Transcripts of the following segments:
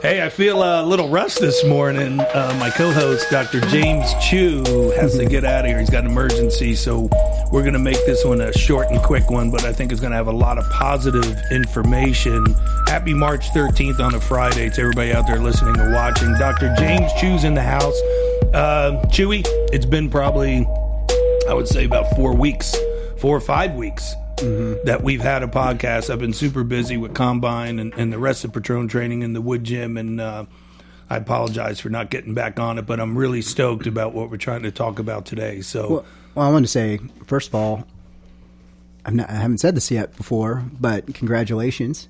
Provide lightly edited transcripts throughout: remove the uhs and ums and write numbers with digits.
Hey, I feel a little rushed this morning. My co-host, Dr. James Choo, has to get out of here. He's got an emergency, so we're going to make this one a short and quick one, but I think it's going to have a lot of positive information. Happy March 13th on a Friday to everybody out there listening or watching. Dr. James Choo's in the house. Chewy, it's been probably, I would say, about 4 or 5 weeks. That we've had a podcast. I've been super busy with Combine and the rest of Patron training in the wood gym, and I apologize for not getting back on it, but I'm really stoked about what we're trying to talk about today. So, well I want to say, first of all, I haven't said this yet before, but congratulations.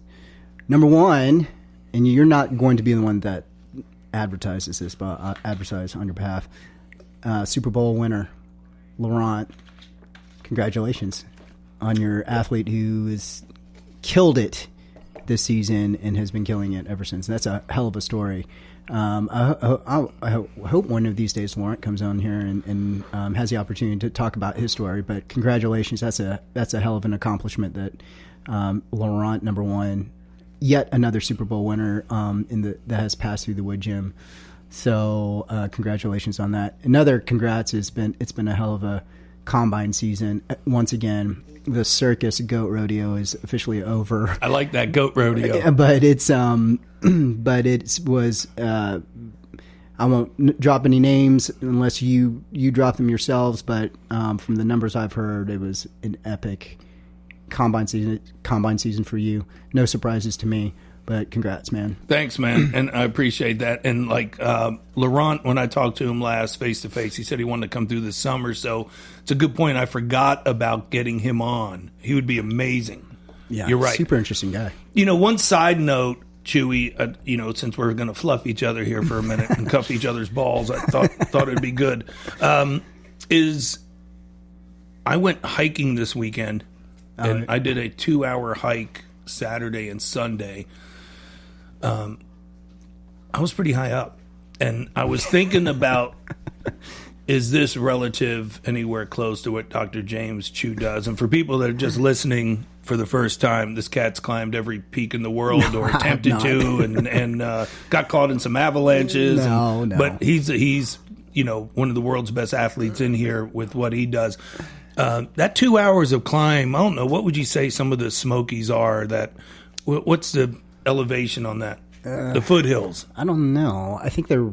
Number one, and you're not going to be the one that advertises this, but advertise on your behalf. Super Bowl winner, Laurent. Congratulations on your athlete who has killed it this season and has been killing it ever since. That's a hell of a story. I hope one of these days Laurent comes on here and has the opportunity to talk about his story. But congratulations, that's a hell of an accomplishment that Laurent, number one, yet another Super Bowl winner that has passed through the wood gym. So congratulations on that. Another congrats it's been a hell of a Combine season. Once again, the circus goat rodeo is officially over. I like that goat rodeo, but it was. I won't drop any names unless you drop them yourselves. But from the numbers I've heard, it was an epic combine season for you. No surprises to me. But congrats, man. Thanks, man. And I appreciate that. And like Laurent, when I talked to him last face-to-face, he said he wanted to come through this summer. So it's a good point. I forgot about getting him on. He would be amazing. Yeah, you're right. Super interesting guy. One side note, Chewy, since we're going to fluff each other here for a minute and cuff each other's balls, I thought it'd be good, is I went hiking this weekend, and I did a 2-hour hike Saturday and Sunday. I was pretty high up, and I was thinking about, is this relative anywhere close to what Dr. James Choo does? And for people that are just listening for the first time, this cat's climbed every peak in the world, or attempted to, and got caught in some avalanches. No. But he's one of the world's best athletes in here with what he does. That 2 hours of climb, I don't know, what would you say some of the Smokies are? What's the elevation on that? The foothills. I don't know. I think they're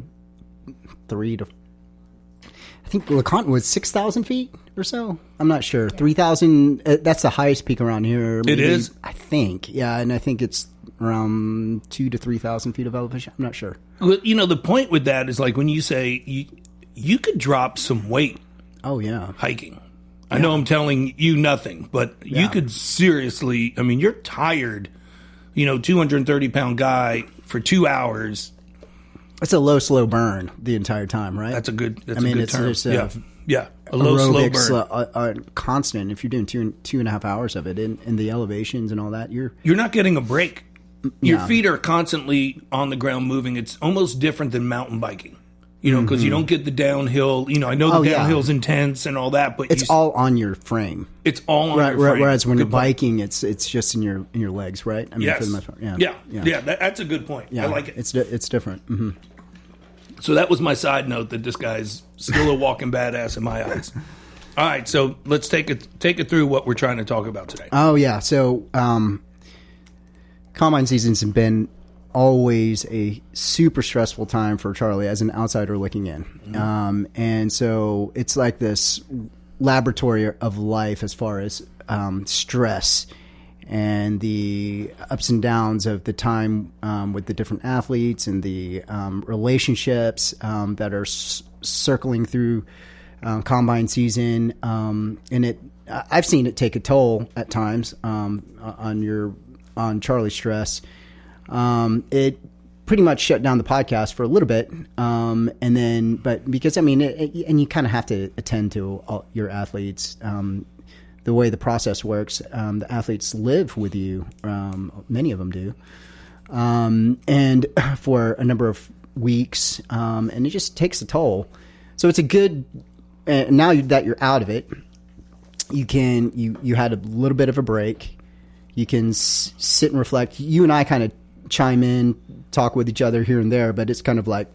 I think LeConte was 6,000 feet or so. I'm not sure. 3,000. That's the highest peak around here. Maybe, it is? I think. Yeah, and I think it's around 2,000 to 3,000 feet of elevation. I'm not sure. Well, the point with that is like when you say you could drop some weight. Oh, yeah. Hiking. I know I'm telling you nothing, but you could seriously, you're tired, 230-pound guy for 2 hours. It's a low, slow burn the entire time, right? That's a good term. It's a low, slow burn. Constant. If you're doing 2.5 hours of it in the elevations and all that, you're not getting a break. Your feet are constantly on the ground moving. It's almost different than mountain biking. Because you don't get the downhill. I know the downhill's intense and all that, but it's all on your frame. It's all on your frame. Whereas when you're biking, it's just in your legs, right? Yes. For the most part. Yeah. That's a good point. Yeah. I like it. It's different. Mm-hmm. So that was my side note that this guy's still a walking badass in my eyes. All right, so let's take it through what we're trying to talk about today. Oh yeah, so combine seasons have been always a super stressful time for Charlie as an outsider looking in. Mm-hmm. And so it's like this laboratory of life as far as stress and the ups and downs of the time with the different athletes and the relationships that are circling through combine season. And I've seen it take a toll at times on Charlie's stress. It pretty much shut down the podcast for a little bit. But because, and you kind of have to attend to all your athletes. The way the process works, the athletes live with you. Many of them do. And for a number of weeks, and it just takes a toll. So it's a good, now that you're out of it, you had a little bit of a break. You can sit and reflect. You and I kind of chime in, talk with each other here and there, but it's kind of like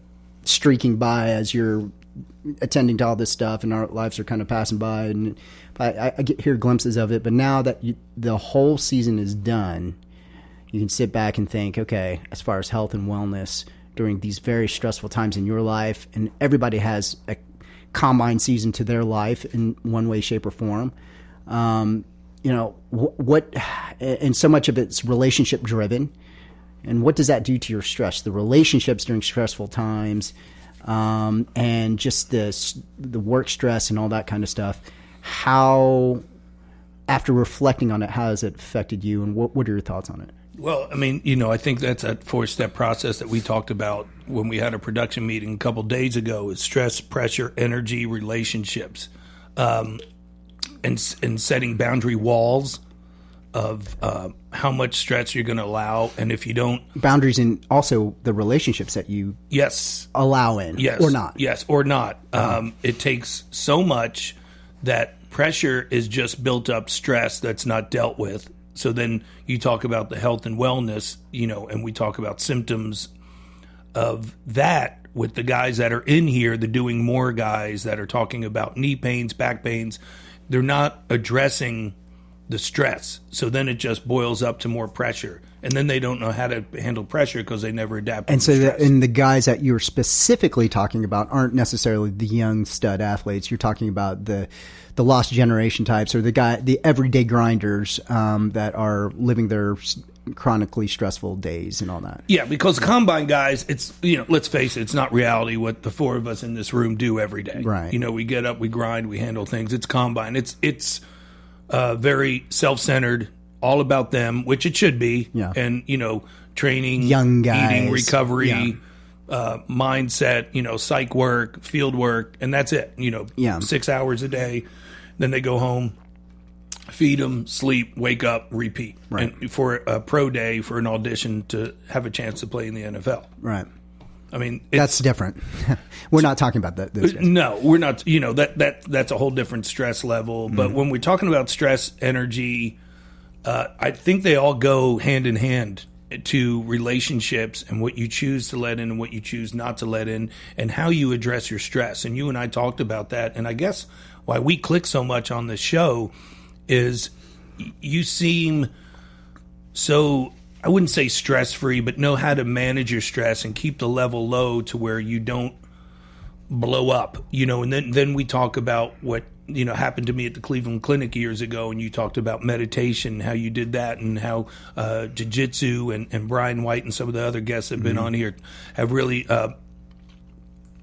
streaking by as you're attending to all this stuff, and our lives are kind of passing by. And I hear glimpses of it. But now that the whole season is done, you can sit back and think, okay, as far as health and wellness during these very stressful times in your life, and everybody has a combine season to their life in one way, shape, or form. What, and so much of it's relationship driven. And what does that do to your stress? The relationships during stressful times, and just the work stress and all that kind of stuff. How, after reflecting on it, how has it affected you, and what are your thoughts on it? Well, I mean, I think that's a 4-step process that we talked about when we had a production meeting a couple days ago. Is stress, pressure, energy, relationships, and setting boundary walls of how much stress you're going to allow, and if you don't, boundaries in also the relationships that you allow in, or not. It takes so much that pressure is just built up stress that's not dealt with. So then you talk about the health and wellness, and we talk about symptoms of that with the guys that are in here, the doing more guys that are talking about knee pains, back pains. They're not addressing the stress. So then it just boils up to more pressure. And then they don't know how to handle pressure because they never adapt. And so the guys that you're specifically talking about aren't necessarily the young stud athletes. You're talking about the lost generation types, or the everyday grinders that are living their chronically stressful days and all that. Yeah, because combine guys, it's, let's face it, it's not reality what the four of us in this room do every day. Right. We get up, we grind, we handle things. It's combine. It's very self-centered, all about them, which it should be. Yeah. And, training, young guys, eating, recovery, mindset, psych work, field work, and that's it. 6 hours a day. Then they go home, feed them, sleep, wake up, repeat. Right. And for a pro day, for an audition to have a chance to play in the NFL. Right. I mean, that's different. We're not talking about that. Those guys. No, we're not. That's a whole different stress level. But when we're talking about stress, energy, I think they all go hand in hand to relationships and what you choose to let in and what you choose not to let in, and how you address your stress. And you and I talked about that. And I guess why we click so much on this show is you seem so, I wouldn't say stress-free, but know how to manage your stress and keep the level low to where you don't blow up, and then we talk about what, happened to me at the Cleveland Clinic years ago, and you talked about meditation, how you did that, and how jiu-jitsu and Brian White and some of the other guests that have been on here have really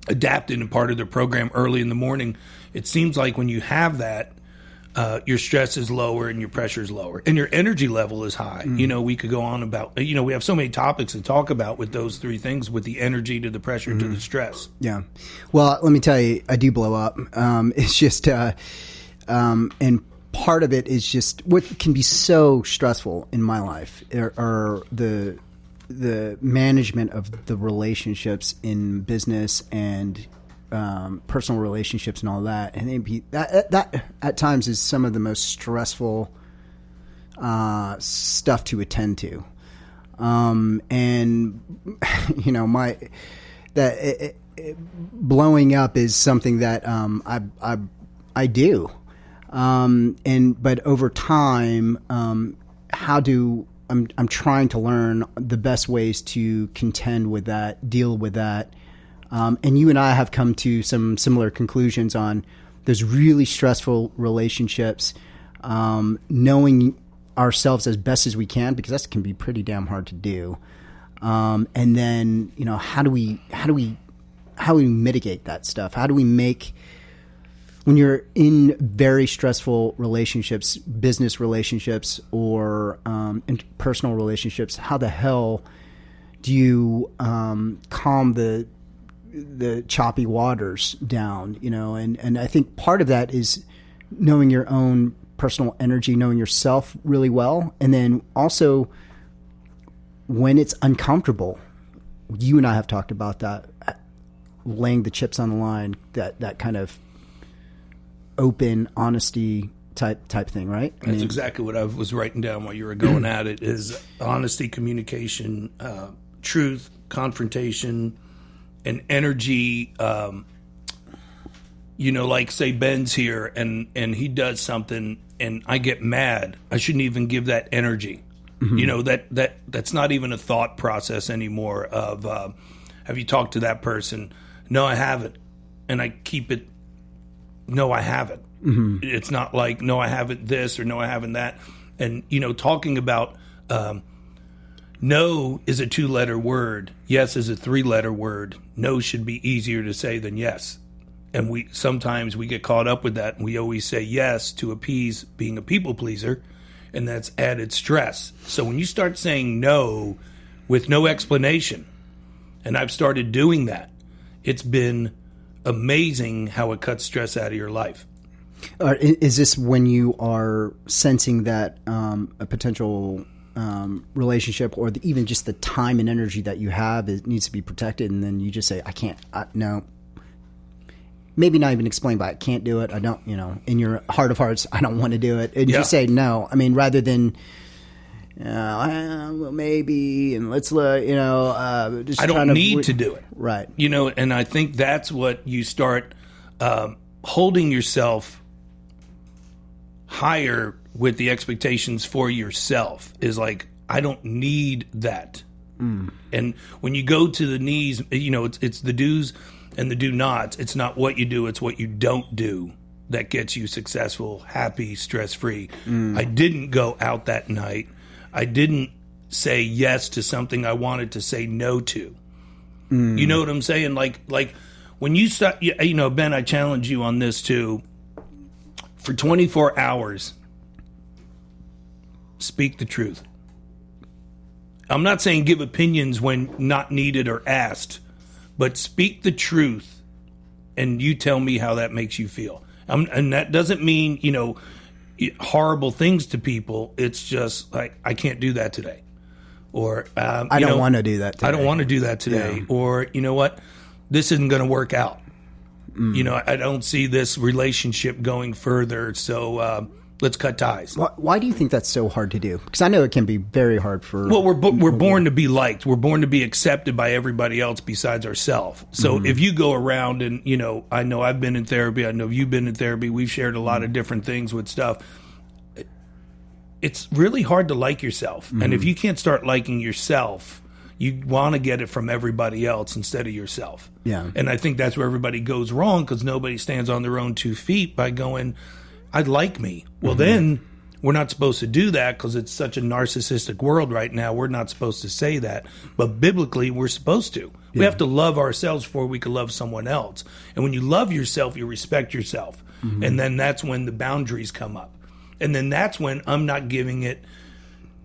adapted and part of their program early in the morning. It seems like when you have that, your stress is lower and your pressure is lower and your energy level is high. We could go on about, we have so many topics to talk about with those three things, with the energy to the pressure to the stress. Yeah. Well, let me tell you, I do blow up. It's just, and part of it is just what can be so stressful in my life are the management of the relationships in business and personal relationships and all that, and that at times is some of the most stressful stuff to attend to. Blowing up is something that I do, but over time, I'm trying to learn the best ways to contend with that, deal with that. And you and I have come to some similar conclusions on those really stressful relationships, knowing ourselves as best as we can, because that can be pretty damn hard to do. And then, how do we mitigate that stuff? How do we make, when you're in very stressful relationships, business relationships or personal relationships, how the hell do you calm the choppy waters down, and I think part of that is knowing your own personal energy, knowing yourself really well. And then also when it's uncomfortable, you and I have talked about that, laying the chips on the line, that kind of open honesty type thing, right? That's exactly what I was writing down while you were going at it, is honesty, communication, truth, confrontation, and energy. Like say Ben's here and he does something and I get mad. I shouldn't even give that energy. That's not even a thought process anymore of, have you talked to that person? No, I haven't. And I keep it, no, I haven't. It's not like, no, I haven't this or no, I haven't that. And, talking about no is a 2-letter word. Yes is a 3-letter word. No should be easier to say than yes. And sometimes we get caught up with that. And we always say yes to appease being a people pleaser. And that's added stress. So when you start saying no with no explanation, and I've started doing that, it's been amazing how it cuts stress out of your life. Is this when you are sensing that a potential relationship or even just the time and energy that you have, it needs to be protected, and then you just say, I can't, no. Maybe not even explain why I can't do it. I don't, in your heart of hearts, I don't want to do it. And just say no. I mean, rather than, well, maybe, and let's, just I don't need to do it. Right. And I think that's what you start holding yourself higher with the expectations for yourself is like, I don't need that. And when you go to the knees, it's the do's and the do nots. It's not what you do, it's what you don't do that gets you successful, happy, stress-free. I didn't go out that night. I didn't say yes to something I wanted to say no to. You know what I'm saying? Like when you start, Ben, I challenge you on this too. For 24 hours, speak the truth. I'm not saying give opinions when not needed or asked, but speak the truth, and you tell me how that makes you feel. And that doesn't mean, horrible things to people. It's just like, I can't do that today. Or I don't want to do that today. I don't want to do that today. Yeah. Or, you know what? This isn't going to work out. I don't see this relationship going further. So let's cut ties. Why do you think that's so hard to do? Because I know it can be very hard for... Well, we're born to be liked. We're born to be accepted by everybody else besides ourselves. So if you go around and, I know I've been in therapy. I know you've been in therapy. We've shared a lot of different things with stuff. It's really hard to like yourself. And if you can't start liking yourself, you want to get it from everybody else instead of yourself. Yeah. And I think that's where everybody goes wrong, because nobody stands on their own 2 feet by going, I'd like me. Well, then we're not supposed to do that because it's such a narcissistic world right now. We're not supposed to say that. But biblically, we're supposed to. Yeah. We have to love ourselves before we can love someone else. And when you love yourself, you respect yourself. And then that's when the boundaries come up. And then that's when I'm not giving it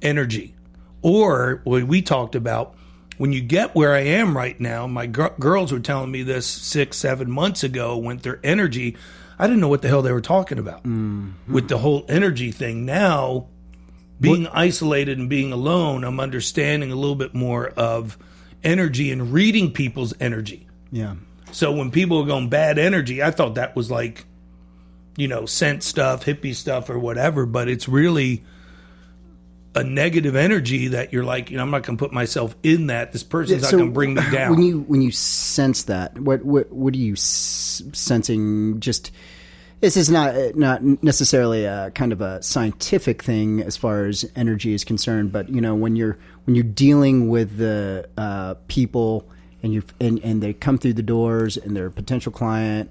energy. Or what we talked about, when you get where I am right now, my girls were telling me this 6-7 months ago, went their energy. I didn't know what the hell they were talking about with the whole energy thing. Now, being isolated and being alone, I'm understanding a little bit more of energy and reading people's energy. Yeah. So when people are going bad energy, I thought that was like, scent stuff, hippie stuff or whatever, but it's really a negative energy that you're like, I'm not going to put myself in that. This person's not going to bring me down. When you sense that, what are you sensing? Just, this is not necessarily a kind of a scientific thing as far as energy is concerned, but when you're dealing with the people and they come through the doors and they're a potential client,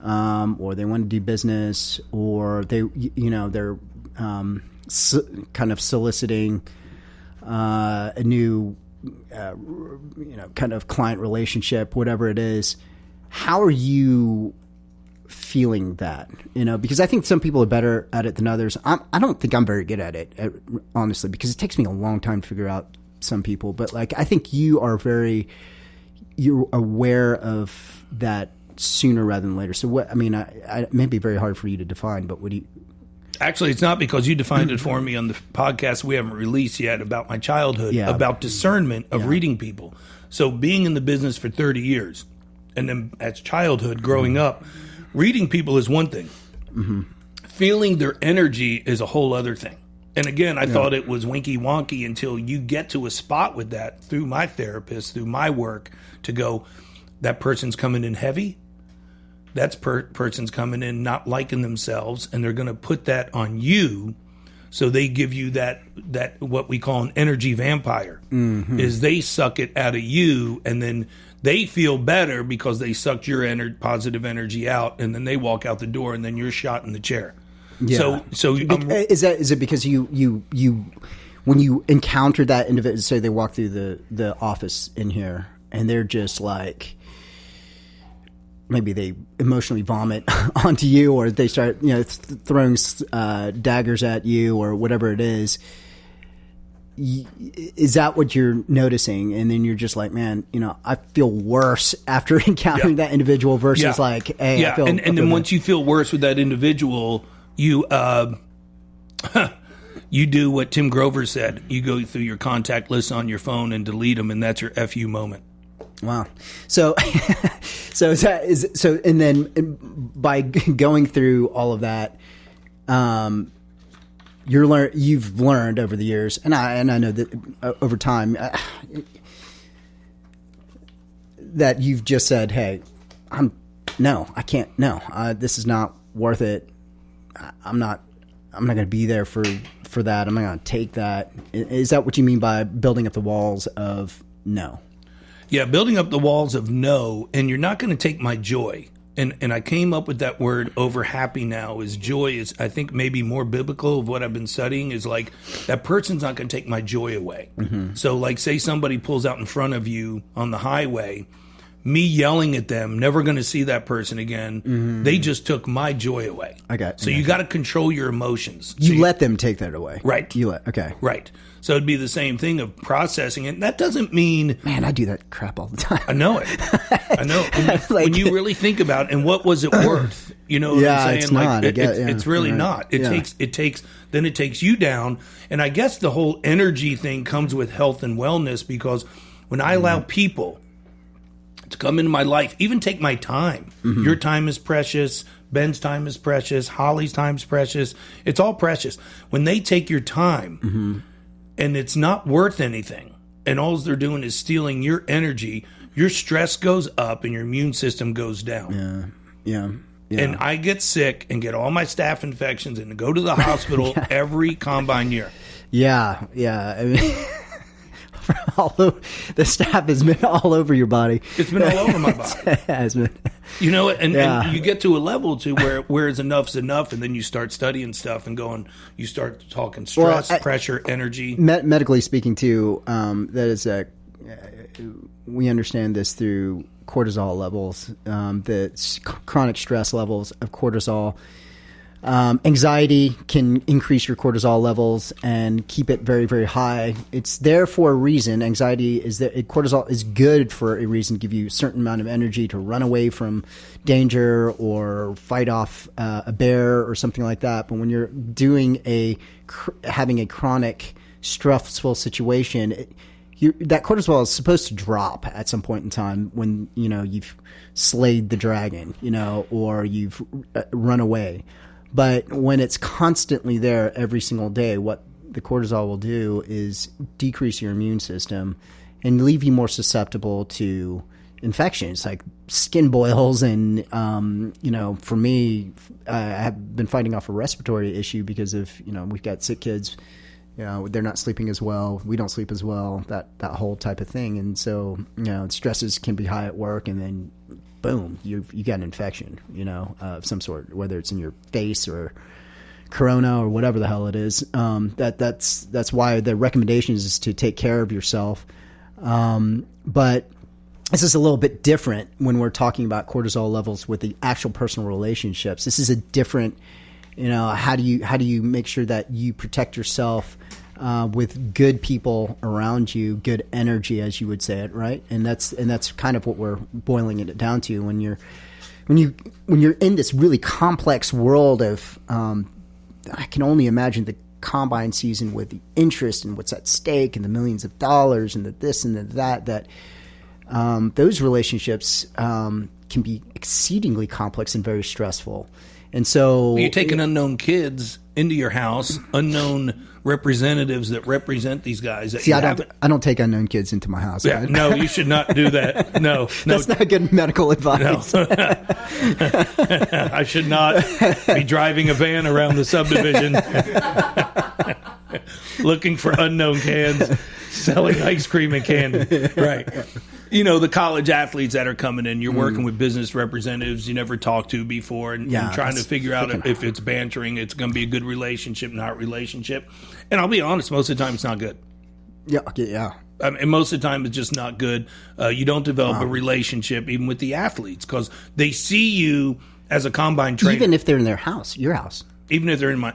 or they want to do business, or they're kind of soliciting a new, kind of client relationship, whatever it is. How are you feeling that? Because I think some people are better at it than others. I don't think I'm very good at it, honestly, because it takes me a long time to figure out some people. But I think you're aware of that sooner rather than later. So what? I mean, it may be very hard for you to define, but what do you? Actually, it's not, because you defined it for me on the podcast we haven't released yet about my childhood, about discernment of reading people. So being in the business for 30 years, and then as childhood growing up, reading people is one thing. feeling their energy is a whole other thing. And again, I thought it was winky wonky until you get to a spot with that through my therapist, through my work, to go, that person's coming in heavy. That person's coming in not liking themselves, and they're going to put that on you. So they give you that what we call an energy vampire, is they suck it out of you, and then they feel better because they sucked your positive energy out, and then they walk out the door, and then you're shot in the chair. Yeah. So is it because you when you encounter that individual, say they walk through the office in here and they're just like, maybe they emotionally vomit onto you, or they start throwing daggers at you or whatever it is. Is that what you're noticing? And then you're just like, man, I feel worse after encountering that individual versus like, hey, I feel. And then once you feel worse with that individual, you you do what Tim Grover said. You go through your contact list on your phone and delete them, and that's your FU moment. Wow. So, and then by going through all of that, you've learned over the years, and I know that over time, that you've just said, hey, I can't, this is not worth it. I'm not going to be there for that. I'm not going to take that. Is that what you mean by building up the walls of no? Yeah, building up the walls of no, and you're not going to take my joy. And I came up with that word over happy now. Is joy is, I think, maybe more biblical of what I've been studying, is like that person's not going to take my joy away. So like, say somebody pulls out in front of you on the highway, me yelling at them, never going to see that person again. They just took my joy away. So you got to control your emotions. So you let them take that away. Right. Right. So it'd be the same thing of processing it. That doesn't mean... Man, I do that crap all the time. I know it. I know. When you really think about it, and what was it worth? You know what I'm saying? It's not. It's really not. It takes you down. And I guess the whole energy thing comes with health and wellness, because when I allow people to come into my life, even take my time. Your time is precious. Ben's time is precious. Holly's time is precious. It's all precious. When they take your time and it's not worth anything, and all they're doing is stealing your energy, your stress goes up and your immune system goes down. Yeah. And I get sick and get all my staph infections and go to the hospital every combine year. Yeah. I mean, the staph has been all over your body. It's been all over my body. It has been. And you get to a level to where enough's enough, and then you start studying stuff and you start talking stress, pressure, energy. Medically speaking, too, that is we understand this through cortisol levels, the chronic stress levels of cortisol. Anxiety can increase your cortisol levels and keep it very, very high. It's there for a reason. Anxiety is there. Cortisol is good for a reason, to give you a certain amount of energy to run away from danger or fight off a bear or something like that. But when you're having a chronic stressful situation, that cortisol is supposed to drop at some point in time when you've slayed the dragon, or you've run away. But when it's constantly there every single day, what the cortisol will do is decrease your immune system and leave you more susceptible to infections like skin boils. And, for me, I have been fighting off a respiratory issue because of, we've got sick kids. They're not sleeping as well. We don't sleep as well, that whole type of thing. And so, stresses can be high at work, and then boom, you got an infection, of some sort, whether it's in your face or corona or whatever the hell it is. That's why the recommendation is to take care of yourself. But this is a little bit different when we're talking about cortisol levels with the actual personal relationships. This is a different, how do you make sure that you protect yourself with good people around you, good energy, as you would say it, right? And that's kind of what we're boiling it down to. When you're in this really complex world of, I can only imagine the combine season with the interest and what's at stake and the millions of dollars and the this and the that those relationships can be exceedingly complex and very stressful. And so You're taking unknown kids into your house, unknown representatives that represent these guys. That see, I don't take unknown kids into my house. Yeah, no, you should not do that. No, that's not good medical advice. No. I should not be driving a van around the subdivision looking for unknown cans, selling ice cream and candy. Right. You know, the college athletes that are coming in, you're working with business representatives you never talked to before and trying to figure out if it's bantering, it's going to be a good relationship, not relationship. And I'll be honest, most of the time it's not good. Yeah. I mean, most of the time it's just not good. You don't develop a relationship even with the athletes because they see you as a combine trainer. Even if they're in their house, your house. Even if they're in my,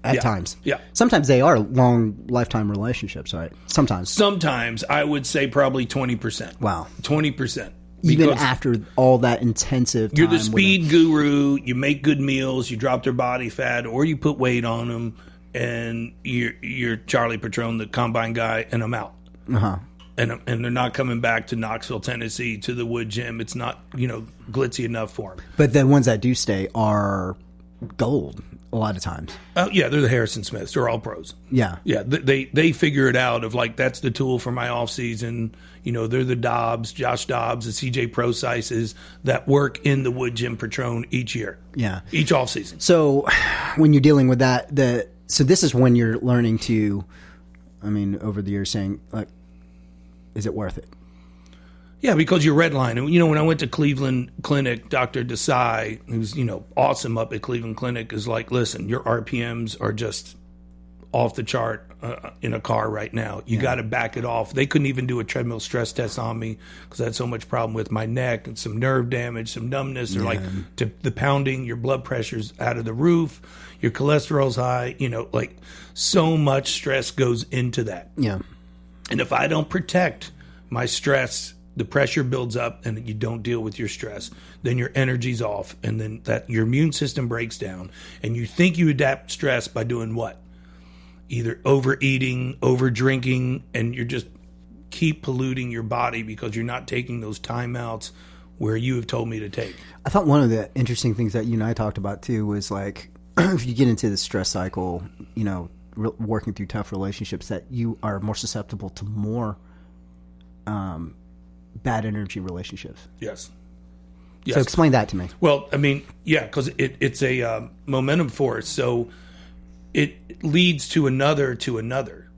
At times. Yeah. Sometimes they are long lifetime relationships, right? Sometimes I would say probably 20%. Wow. 20%. Even after all that intensive time. You're the speed guru, you make good meals, you drop their body fat, or you put weight on them, and you're Charlie Patron, the combine guy, and I'm out. Uh-huh. And they're not coming back to Knoxville, Tennessee, to the Wood Gym. It's not, glitzy enough for them. But the ones that do stay are gold a lot of times. Oh, yeah, they're the Harrison Smiths. They're all pros. Yeah. Yeah, they figure it out of, like, that's the tool for my off season. They're the Dobbs, Josh Dobbs, the CJ Prosices that work in the Wood Gym Patron each year. Yeah. Each off season. So when you're dealing with that, so this is when you're learning to, over the years saying, like, is it worth it? Yeah, because you're redlining. When I went to Cleveland Clinic, Dr. Desai, who's, awesome up at Cleveland Clinic, is like, listen, your RPMs are just off the chart in a car right now. You got to back it off. They couldn't even do a treadmill stress test on me because I had so much problem with my neck and some nerve damage, some numbness. They're like, to the pounding, your blood pressure's out of the roof, your cholesterol's high, like so much stress goes into that. Yeah. And if I don't protect my stress, the pressure builds up and you don't deal with your stress, then your energy's off, and then that your immune system breaks down, and you think you adapt stress by doing what? Either overeating, over drinking, and you're just keep polluting your body because you're not taking those timeouts where you have told me to take. I thought one of the interesting things that you and I talked about too was like, if you get into the stress cycle, working through tough relationships, that you are more susceptible to more bad energy relationships. Yes. So explain that to me. Well, because it's a momentum force. So it leads to another.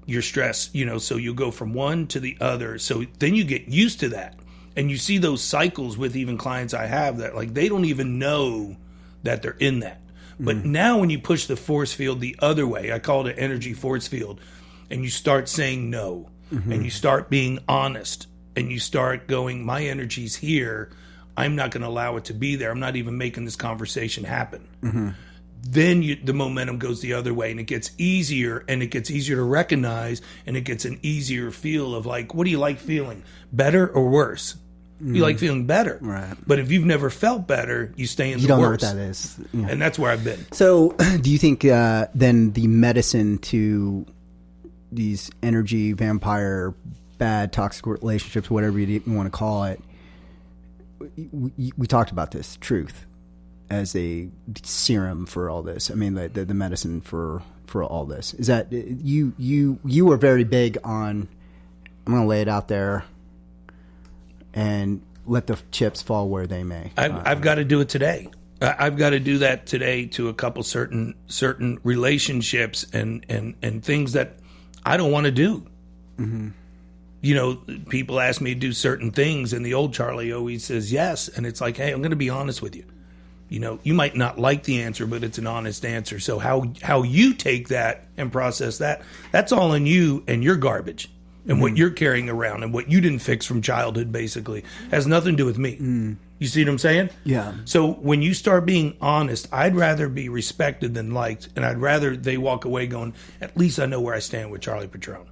Your stress, so you go from one to the other. So then you get used to that. And you see those cycles with even clients I have that, like, they don't even know that they're in that. But now when you push the force field the other way, I call it an energy force field, and you start saying no, and you start being honest, and you start going, my energy's here, I'm not going to allow it to be there, I'm not even making this conversation happen. Then the momentum goes the other way, and it gets easier, and it gets easier to recognize, and it gets an easier feel of, like, what do you like feeling? Better or worse? You like feeling better. Right. But if you've never felt better, you stay in the worse. You don't know what that is. Yeah. And that's where I've been. So do you think then the medicine to these energy, vampire, bad, toxic relationships, whatever you want to call it, we talked about this, truth, as a serum for all this. The medicine for all this. Is that you were very big on, I'm going to lay it out there, and let the chips fall where they may. I've got to do it today. I've got to do that today to a couple certain relationships and things that I don't want to do. People ask me to do certain things, and the old Charlie always says yes. And it's like, hey, I'm going to be honest with you. You might not like the answer, but it's an honest answer. So how you take that and process that, that's all in you and your garbage. And what you're carrying around and what you didn't fix from childhood, basically, has nothing to do with me. You see what I'm saying? Yeah. So when you start being honest, I'd rather be respected than liked, and I'd rather they walk away going, at least I know where I stand with Charlie Patron.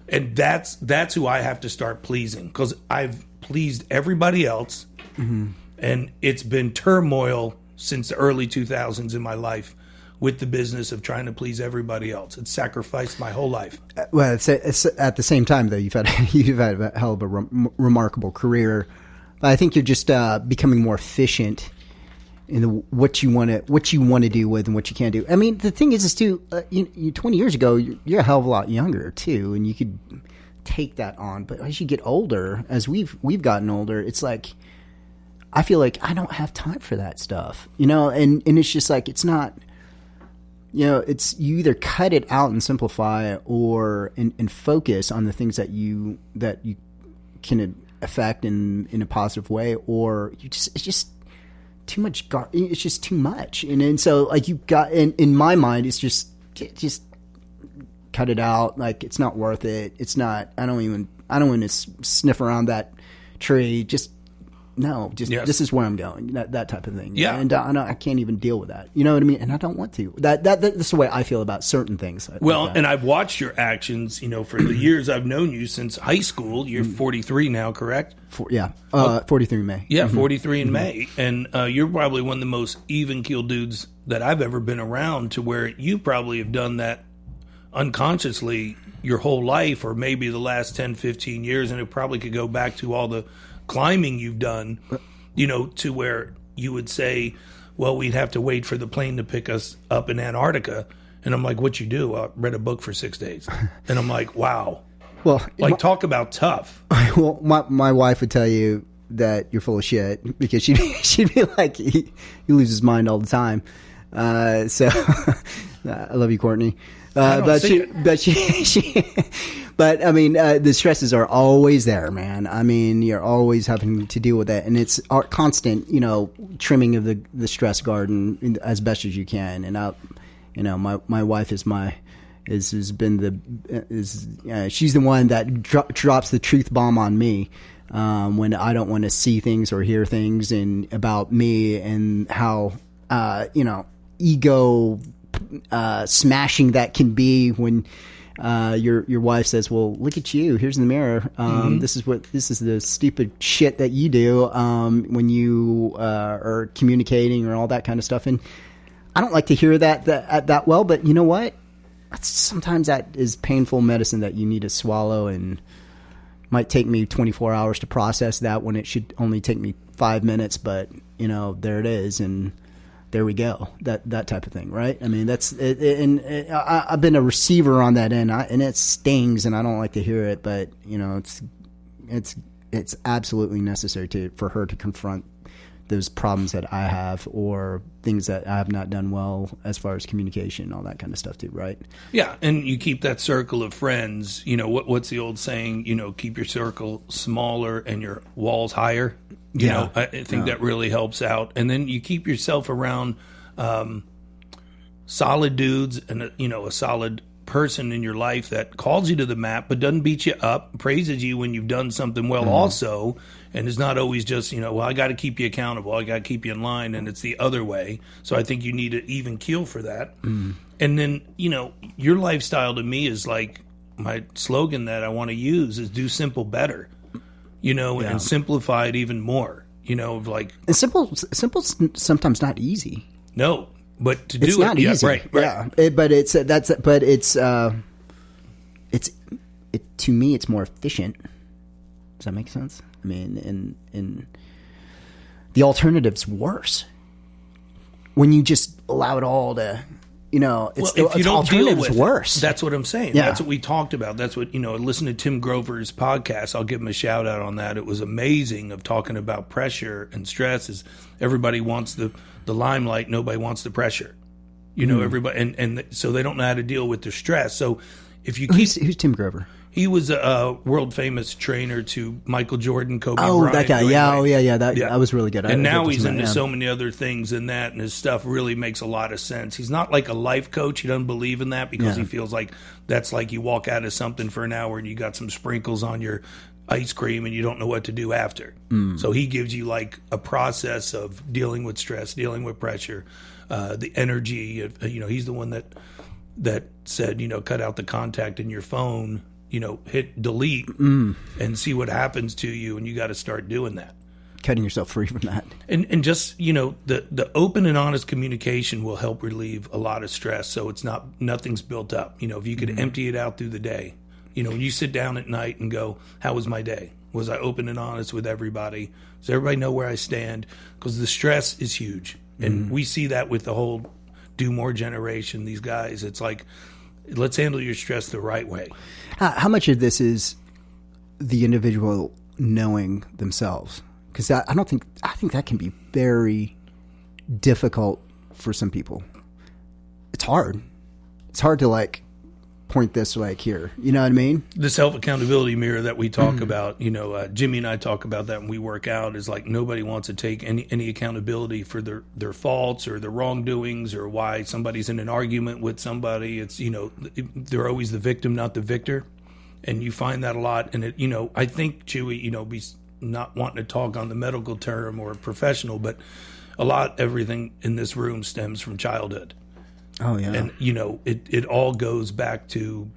And that's who I have to start pleasing, because I've pleased everybody else, and it's been turmoil since the early 2000s in my life with the business of trying to please everybody else. It's sacrificed my whole life. Well, it's at the same time, though, you've had a hell of a remarkable career. But I think you're just becoming more efficient what you want to do with and what you can't do. I mean, the thing is too, 20 years ago, you're a hell of a lot younger too, and you could take that on. But as you get older, as we've gotten older, it's like, I feel like I don't have time for that stuff, and it's just like, it's not, it's, you either cut it out and simplify and focus on the things that you can affect in a positive way, or it's just too much. It's just too much. And so like you got, in my mind, it's just cut it out. Like, it's not worth it. It's not, I don't want to sniff around that tree. This is where I'm going, that type of thing. Yeah. And I can't even deal with that. You know what I mean? And I don't want to. That's the way I feel about certain things. Well, and I've watched your actions, for the years I've known you since high school. You're 43 now, correct? 43 in May. Yeah, 43 in May. And you're probably one of the most even-keeled dudes that I've ever been around, to where you probably have done that unconsciously your whole life, or maybe the last 10, 15 years, and it probably could go back to all the climbing you've done, to where you would say, well, we'd have to wait for the plane to pick us up in Antarctica. And I'm like, what you do? I read a book for 6 days. And I'm like, wow. Well, talk about tough. Well, my wife would tell you that you're full of shit, because she'd be like, he loses his mind all the time. So I love you, Courtney. But I mean, the stresses are always there, man. I mean, you're always having to deal with that, and it's our constant, trimming of the stress garden as best as you can. And my wife is she's the one that drops the truth bomb on me when I don't want to see things or hear things and about me, and how ego smashing that can be when your wife says, well, look at you, here's the mirror, this is the stupid shit that you do when you are communicating, or all that kind of stuff. And I don't like to hear that well, but you know what, sometimes that is painful medicine that you need to swallow, and might take me 24 hours to process that when it should only take me 5 minutes. But there it is, and there we go. That type of thing, right? I mean, that's it, and I've been a receiver on that end, and it stings, and I don't like to hear it, but it's absolutely necessary for her to confront those problems that I have, or things that I have not done well as far as communication, all that kind of stuff too, right? Yeah, and you keep that circle of friends. What's the old saying? Keep your circle smaller and your walls higher. I think that really helps out. And then you keep yourself around solid dudes, and a solid person in your life that calls you to the mat, but doesn't beat you up, praises you when you've done something well also, and is not always just, well, I got to keep you accountable, I got to keep you in line, and it's the other way. So I think you need an even keel for that. And then, your lifestyle to me is like, my slogan that I want to use is do simple better, and simplify it even more, like. And simple sometimes not easy. No. But to do it's not easy. Right. Yeah, to me, it's more efficient. Does that make sense? I mean, and the alternative's worse when you just allow it all to, if you don't deal with worse. That's what I'm saying. Yeah. That's what we talked about. That's what, listen to Tim Grover's podcast. I'll give him a shout out on that. It was amazing, of talking about pressure and stress. Is everybody wants the limelight, nobody wants the pressure. Everybody, and so they don't know how to deal with the stress. So if you keep, who's Tim Grover? He was a world famous trainer to Michael Jordan, Kobe Bryant. Oh, that guy. Yeah. That was really good. And now he's into so many other things than that, and his stuff really makes a lot of sense. He's not like a life coach. He doesn't believe in that, because he feels like that's like you walk out of something for an hour and you got some sprinkles on your ice cream and you don't know what to do after. So he gives you like a process of dealing with stress, dealing with pressure, the energy. He's the one that said, cut out the contact in your phone, hit delete and see what happens to you. And you got to start doing that. Cutting yourself free from that. And just, the open and honest communication will help relieve a lot of stress. So it's nothing's built up. If you could empty it out through the day, when you sit down at night and go, how was my day? Was I open and honest with everybody? Does everybody know where I stand? Because the stress is huge. And we see that with the whole Do More generation, these guys. It's like, let's handle your stress the right way. How much of this is the individual knowing themselves? Because I think that can be very difficult for some people. It's hard. It's hard to like point this like here. You know what I mean? The self-accountability mirror that we talk about, Jimmy and I talk about that when we work out, is like nobody wants to take any accountability for their faults or their wrongdoings or why somebody's in an argument with somebody. It's, they're always the victim, not the victor. And you find that a lot. And I think Chewy, be not wanting to talk on the medical term or professional, but everything in this room stems from childhood. Oh yeah. And it all goes back to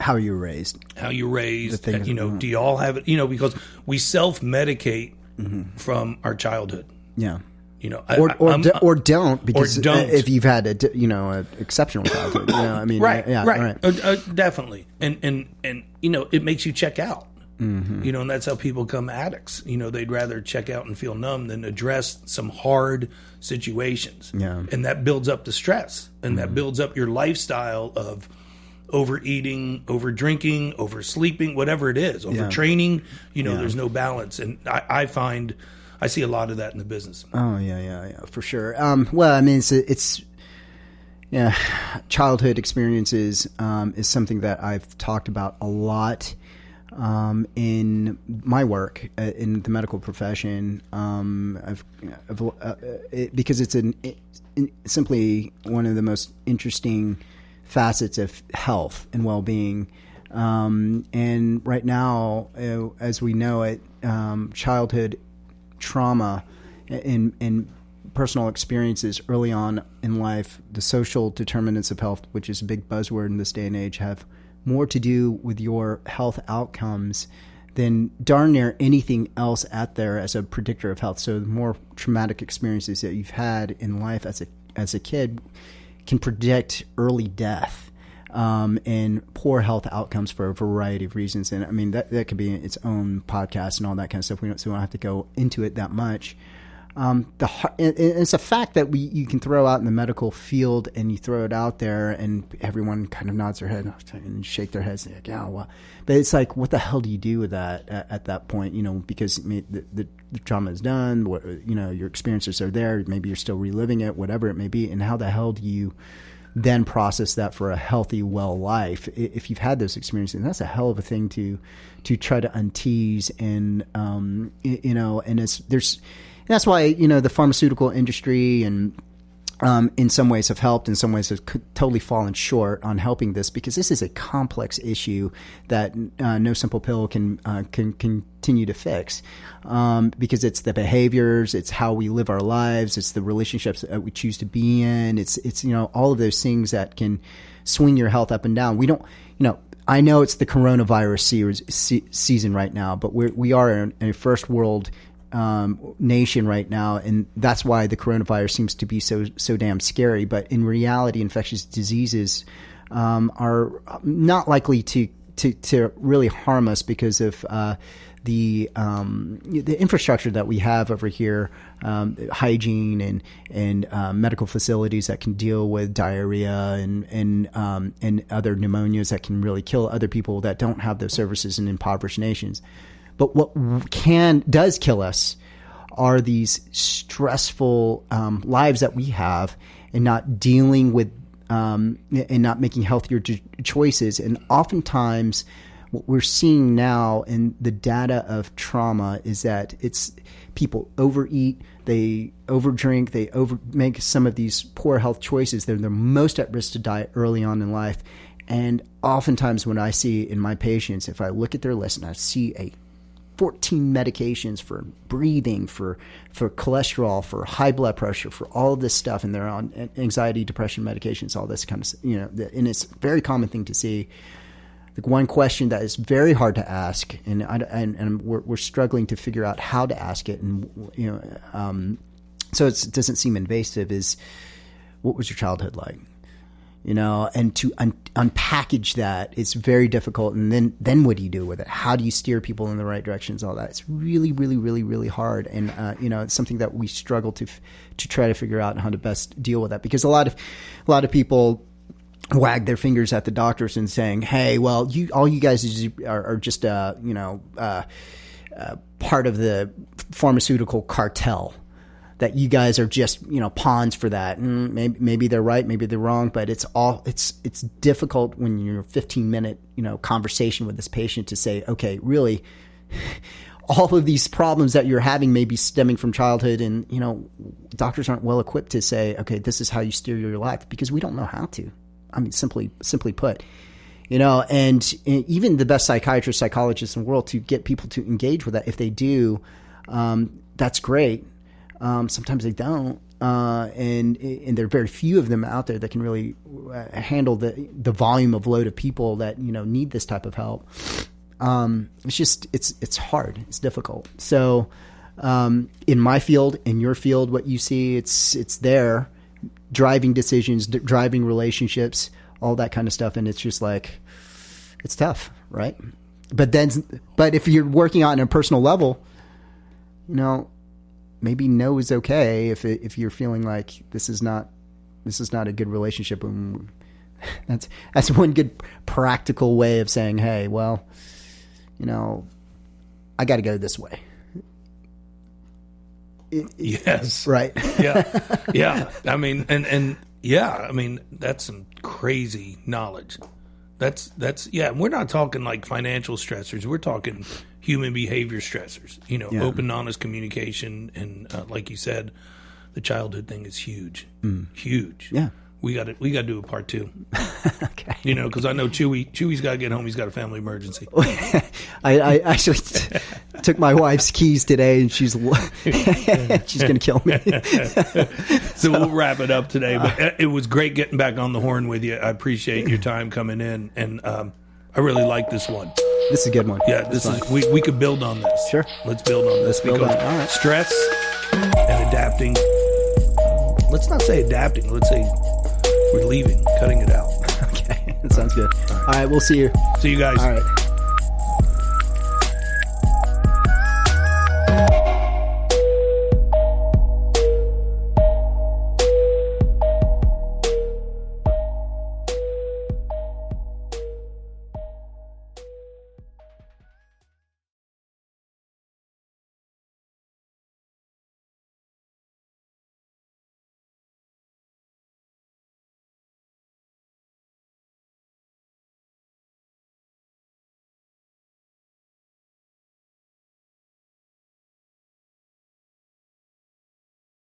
how you're raised. And, do you all have it? Because we self-medicate from our childhood. Yeah. Or don't, because if you've had an exceptional childhood, right, yeah, right. Definitely. And it makes you check out. And that's how people become addicts. They'd rather check out and feel numb than address some hard situations. Yeah. And that builds up the stress, and that builds up your lifestyle of overeating, over drinking, oversleeping, whatever it is, overtraining. There's no balance. And I find I see a lot of that in the business. Oh yeah, for sure. It's childhood experiences is something that I've talked about a lot in my work in the medical profession. Because it's simply one of the most interesting facets of health and well-being. And right now, as we know it, childhood trauma and personal experiences early on in life, the social determinants of health, which is a big buzzword in this day and age, have more to do with your health outcomes than darn near anything else out there as a predictor of health. So the more traumatic experiences that you've had in life as a kid can predict early death and poor health outcomes for a variety of reasons. And I mean, that could be its own podcast and all that kind of stuff. We don't have to go into it that much. It's a fact that you can throw out in the medical field, and you throw it out there and everyone kind of nods their head and shake their heads like, yeah, well, but it's like, what the hell do you do with that at that point? Because the trauma is done, your experiences are there. Maybe you're still reliving it, whatever it may be. And how the hell do you then process that for a healthy, well life? If you've had those experiences, and that's a hell of a thing to try to untease. And, that's why, the pharmaceutical industry and in some ways have helped, in some ways have totally fallen short on helping this, because this is a complex issue that no simple pill can continue to fix, because it's the behaviors, it's how we live our lives, it's the relationships that we choose to be in, it's all of those things that can swing your health up and down. We don't, I know it's the coronavirus season right now, but we are in a first world nation right now, and that's why the coronavirus seems to be so damn scary. But in reality, infectious diseases are not likely to really harm us because of the infrastructure that we have over here, hygiene and medical facilities that can deal with diarrhea and other pneumonias that can really kill other people that don't have those services in impoverished nations. But what does kill us are these stressful lives that we have, and not dealing with and not making healthier choices. And oftentimes what we're seeing now in the data of trauma is that it's people overeat, they overdrink, they make some of these poor health choices. They're the most at risk to die early on in life. And oftentimes when I see in my patients, if I look at their list and I see 14 medications for breathing, for cholesterol, for high blood pressure, for all of this stuff, and they're on anxiety, depression medications, all this kind of, and it's a very common thing to see. The one question that is very hard to ask, and we're struggling to figure out how to ask it, and so it doesn't seem invasive, is, what was your childhood like? and to unpackage that, it's very difficult. And then what do you do with it? How do you steer people in the right directions? All that. It's really, really, really, really hard. And, it's something that we struggle to try to figure out how to best deal with that, because a lot of people wag their fingers at the doctors and saying, hey, well, all you guys are just, part of the pharmaceutical cartel, that you guys are just, pawns for that. And maybe they're right, maybe they're wrong, but it's difficult when you're a 15-minute, conversation with this patient to say, okay, really, all of these problems that you're having may be stemming from childhood, and, doctors aren't well equipped to say, okay, this is how you steer your life, because we don't know how to. I mean, simply put, and even the best psychiatrists, psychologists in the world, to get people to engage with that, if they do, that's great. Sometimes they don't, and there are very few of them out there that can really handle the volume of load of people that need this type of help. It's hard, it's difficult. So in my field, in your field, what you see, it's there, driving decisions, driving relationships, all that kind of stuff, and it's just like, it's tough, right? But if you're working on a personal level, maybe no is okay if you're feeling like this is not a good relationship. And that's one good practical way of saying, hey, well, I got to go this way. Yes. Right. Yeah. Yeah. I mean, that's some crazy knowledge. That's we're not talking like financial stressors. We're talking human behavior stressors, open, honest communication. And like you said, the childhood thing is huge, huge. Yeah. We got to do a part 2. Okay. Because I know Chewy's got to get home. He's got a family emergency. I actually took my wife's keys today, and she's going to kill me. So we'll wrap it up today. But it was great getting back on the horn with you. I appreciate your time coming in, and I really like this one. This is a good one. Yeah, we could build on this. Sure. Let's build on this. All right. Stress and adapting. Let's not say adapting. Let's say we're leaving, cutting it out. Okay, that sounds good. All right, we'll see you. See you guys. All right.